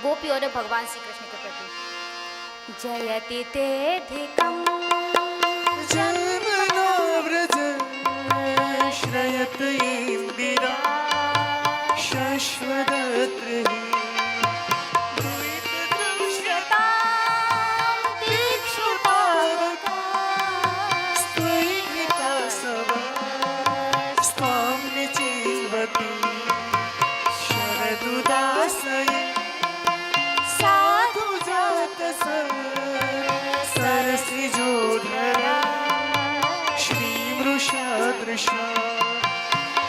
गोपियों ने भगवान श्री कृष्ण के प्रति जयति तेधिकं जन्मना व्रज श्रयत इंदिरा शश्वदत्र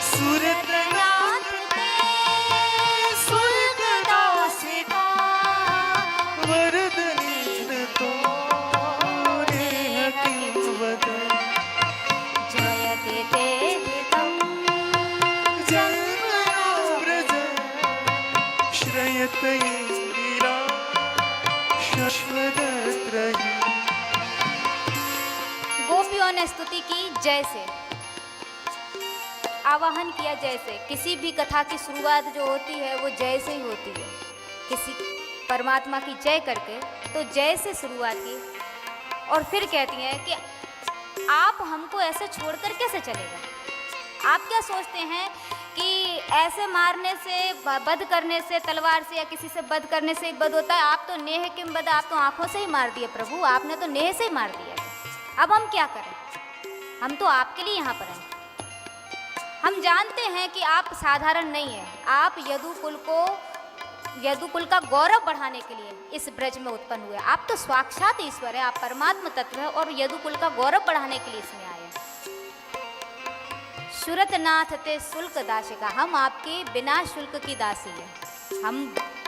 सुरतनाथ ते सुलकदासिका वरदनीन तो रेह किंवद जयति तेधिकं जन्मना व्रज श्रयत इंदिरा शश्वदत्रहि। गोपियों ने स्तुति की जैसे आवाहन किया, जैसे किसी भी कथा की शुरुआत जो होती है वो जय से ही होती है। किसी परमात्मा की जय करके तो जय से शुरुआत की और फिर कहती हैं कि आप हमको ऐसे छोड़कर कैसे चलेगा। आप क्या सोचते हैं कि ऐसे मारने से, वध करने से, तलवार से या किसी से वध करने से एक वध होता है। आप तो नेह किम वध, आप तो आंखों से ही मार दिए प्रभु, आपने तो नेह से ही मार दिया। अब हम क्या करें, हम तो आपके लिए यहाँ पर हैं। हम जानते हैं कि आप साधारण नहीं हैं, आप यदुकुल का गौरव बढ़ाने के लिए इस ब्रज में उत्पन्न हुए। आप तो साक्षात ईश्वर है, आप परमात्मा तत्व है और यदुकुल का गौरव बढ़ाने के लिए इसमें आए हैं। सुरतनाथ ते शुल्क दासिका, हम आपके बिना शुल्क की दासी है। हम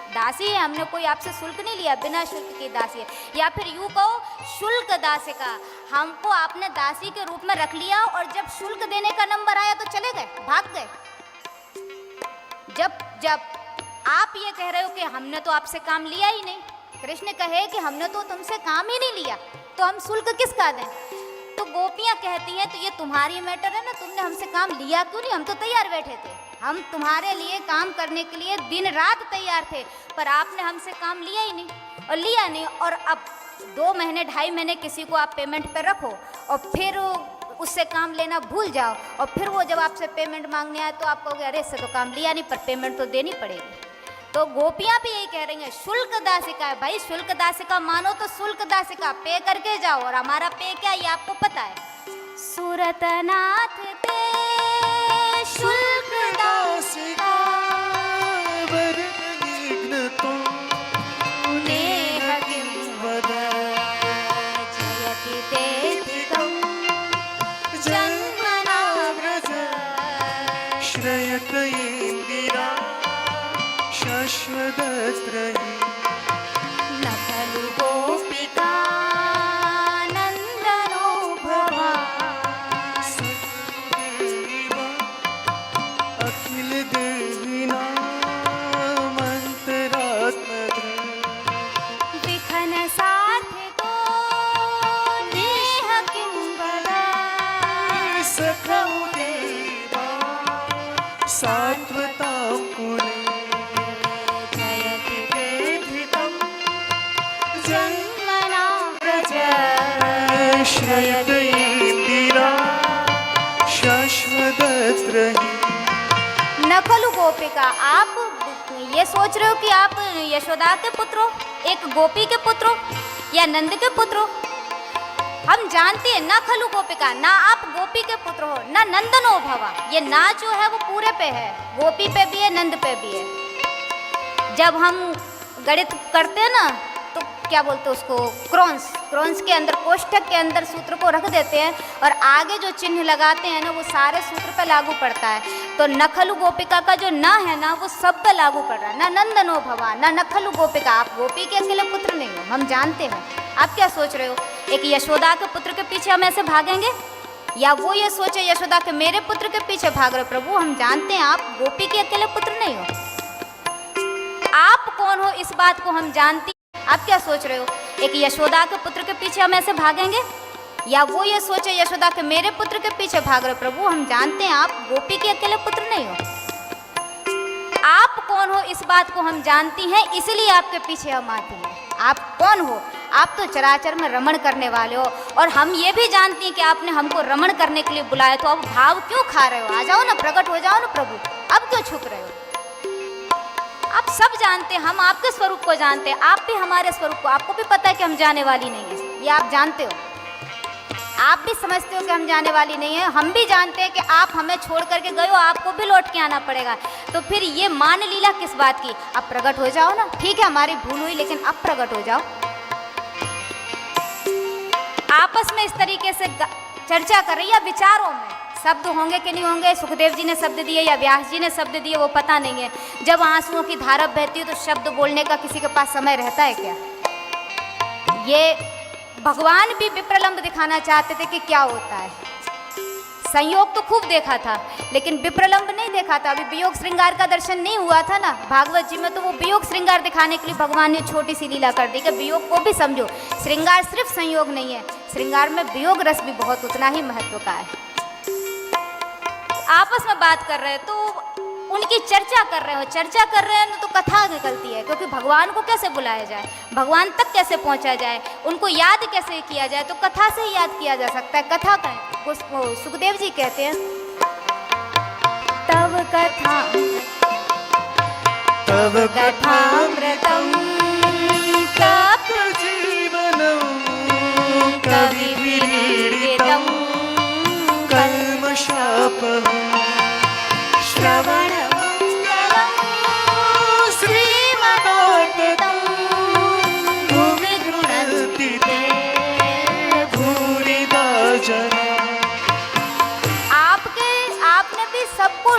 दासी है, हमने कोई आपसे शुल्क नहीं लिया, बिना शुल्क की दासी है। या फिर यूँ कहो शुल्क दासिका, हमको आपने दासी के रूप में रख लिया और जब शुल्क देने का नंबर आया तो चले गए, भाग गए। जब आप ये कह रहे हो कि हमने तो आपसे काम लिया ही नहीं, कृष्ण कहे कि हमने तो तुमसे काम ही नहीं लिया, तो हम शुल्क किसका दें। तो गोपियाँ कहती हैं तो ये तुम्हारी मैटर है ना, तुमने हमसे काम लिया क्यों नहीं, हम तो तैयार बैठे थे, हम तुम्हारे लिए काम करने के लिए दिन रात तैयार थे, पर आपने हमसे काम लिया ही नहीं और अब 2 महीने 2.5 महीने किसी को आप पेमेंट पर रखो और फिर उससे काम लेना भूल जाओ और फिर वो जब आपसे पेमेंट मांगने आए तो आप कहोगे अरे इससे तो काम लिया नहीं, पर पेमेंट तो देनी पड़ेगी। तो गोपियाँ भी यही कह रही हैं, शुल्क दासिका है भाई, शुल्क दासिका मानो तो शुल्क दासिका पे करके जाओ, और हमारा पे क्या ये आपको पता है। सुरतनाथ ते शुल्क दासिका वरदनीन तो नेह किंवद जयति तेधिकं जन्मना व्रज श्रयत इंदिरा शश्वदत्रहि। न खलु गोपिका नन्दनो भवान् अखिल देहिनामन्तरात्मधृ विखन सार्थितो नेह किंवद सखौ देवा सात्वतां कुले जयति तेधिकं जन्मना व्रज श्रयत इंदिरा शश्वदत्रहि। न खलु गोपिका, आप ये सोच रहे हो कि आप यशोदा के पुत्र हो, एक गोपी के पुत्र हो या नंद के पुत्र हो। हम जानते हैं न खलु गोपिका, ना आप गोपी के पुत्र हो, ना नंदनो भवा। ये ना जो है वो पूरे पे है, गोपी पे भी है, नंद पे भी है। जब हम गणित करते हैं ना तो क्या बोलते हैं उसको, क्रॉन्स के अंदर, कोष्ठक के अंदर सूत्र को रख देते हैं और आगे जो चिन्ह लगाते हैं ना वो सारे सूत्र पे लागू पड़ता है। तो नखलु गोपिका का जो ना है ना वो सब पे लागू पड़ रहा है, ना नंदनो भवा ना नखलु गोपिका। आप गोपी के अकेले पुत्र नहीं हो, हम जानते हैं। आप क्या सोच रहे हो, एक यशोदा के पुत्र के पीछे हम ऐसे भागेंगे, या वो ये सोचे यशोदा के मेरे पुत्र के पीछे भाग रहे हो। प्रभु हम जानते हैं आप गोपी के अकेले पुत्र नहीं हो, आप कौन हो इस बात को हम जानते हैं। आप क्या सोच रहे हो, एक यशोदा के पुत्र के पीछे हम ऐसे भागेंगे, या वो ये सोचे यशोदा के मेरे पुत्र के पीछे भाग रहे हो। प्रभु हम जानते हैं आप गोपी के अकेले पुत्र नहीं हो, आप कौन हो इस बात को हम जानती हैं, इसलिए आपके पीछे हम आते हैं। आप कौन हो? आप तो चराचर में रमण करने वाले हो, और हम ये भी जानती हैं कि आपने हमको रमण करने के लिए बुलाया, तो अब भाव क्यों खा रहे हो? आ जाओ ना, प्रकट हो जाओ ना प्रभु, अब क्यों छुप रहे हो? आप सब जानते हैं, हम आपके स्वरूप को जानते हैं, आप भी हमारे स्वरूप को, आपको भी पता है कि हम जाने वाली नहीं है, ये आप जानते हो, आप भी समझते हो कि हम जाने वाली नहीं है, हम भी जानते हैं कि आप हमें छोड़ करके गए हो, आपको भी लौट के आना पड़ेगा, तो फिर ये मान लीला किस बात की? अब प्रकट हो जाओ ना। ठीक है, हमारी भूल हुई, लेकिन अब प्रकट हो जाओ। आपस में इस तरीके से चर्चा कर रही है, विचारों में शब्द होंगे कि नहीं होंगे, सुखदेव जी ने शब्द दिए या व्यास जी ने शब्द दिए वो पता नहीं है। जब आंसुओं की धारा बहती है तो शब्द बोलने का किसी के पास समय रहता है क्या? ये भगवान भी विप्रलंब दिखाना चाहते थे कि क्या होता है। संयोग तो खूब देखा था, लेकिन विप्रलंब नहीं देखा था। अभी वियोग श्रृंगार का दर्शन नहीं हुआ था ना भागवत जी में, तो वो वियोग श्रृंगार दिखाने के लिए भगवान ने छोटी सी लीला कर दी कि वियोग को भी समझो। श्रृंगार सिर्फ संयोग नहीं है, श्रृंगार में वियोग रस भी बहुत उतना ही महत्व का है। आपस में बात कर रहे हैं तो उनकी चर्चा कर रहे हो, चर्चा कर रहे हैं तो कथा निकलती है, क्योंकि भगवान को कैसे बुलाया जाए, भगवान तक कैसे पहुंचा जाए, उनको याद कैसे किया जाए, तो कथा से ही याद किया जा सकता है। कथा का सुखदेव जी कहते हैं, तव कथा तव कथामृतम तप जीवनम कविभिरीडितम कल्मषापहम् श्रवणं श्रीमदाततं भुवि गृह्णन्ति ते भूरिदा जना। आपने भी सबको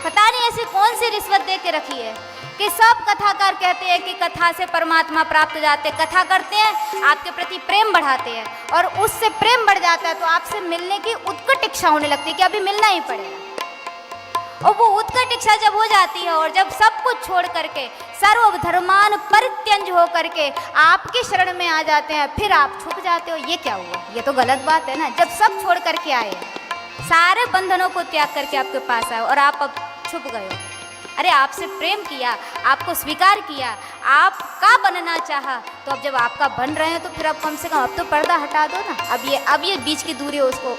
पता नहीं ऐसी कौन सी रिश्वत दे के रखी है कि सब कथाकार कहते हैं कि कथा से परमात्मा प्राप्त हो जाते हैं, कथा करते हैं, आपके प्रति प्रेम बढ़ाते हैं, और उससे प्रेम बढ़ जाता है तो आपसे मिलने की उत्कट इच्छा होने लगती है कि अभी मिलना ही पड़ेगा। और वो उत्कट इच्छा जब हो जाती है और जब सब कुछ छोड़ करके सर्वधर्मान परित्यज हो करके आपकी शरण में आ जाते हैं, फिर आप छुप जाते हो। ये क्या हुआ? ये तो गलत बात है ना। जब सब छोड़ करके आए, सारे बंधनों को त्याग करके आपके पास आए और आप अब छुप गए हो। अरे आपसे प्रेम किया, आपको स्वीकार किया, आपका बनना चाहा, तो अब जब आपका बन रहे हैं तो फिर अब कम से कम अब तो पर्दा हटा दो ना। अब ये बीच की दूरी है उसको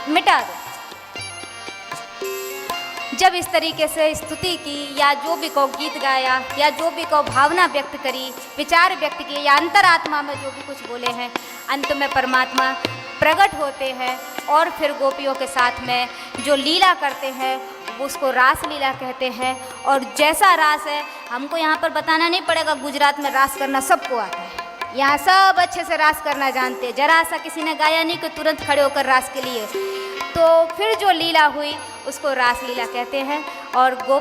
मिटा दो। जब इस तरीके से स्तुति की या जो भी को गीत गाया या जो भी को भावना व्यक्त करी, विचार व्यक्त किए या अंतरात्मा में जो भी कुछ बोले हैं, अंत में परमात्मा प्रकट होते हैं और फिर गोपियों के साथ में जो लीला करते हैं उसको रास लीला कहते हैं। और जैसा रास है हमको यहाँ पर बताना नहीं पड़ेगा, गुजरात में रास करना सबको आता है, यहाँ सब अच्छे से रास करना जानते हैं। जरा सा किसी ने गाया नहीं कि तुरंत खड़े होकर रास के लिए, तो फिर जो लीला हुई उसको रास लीला कहते हैं। और गोपियों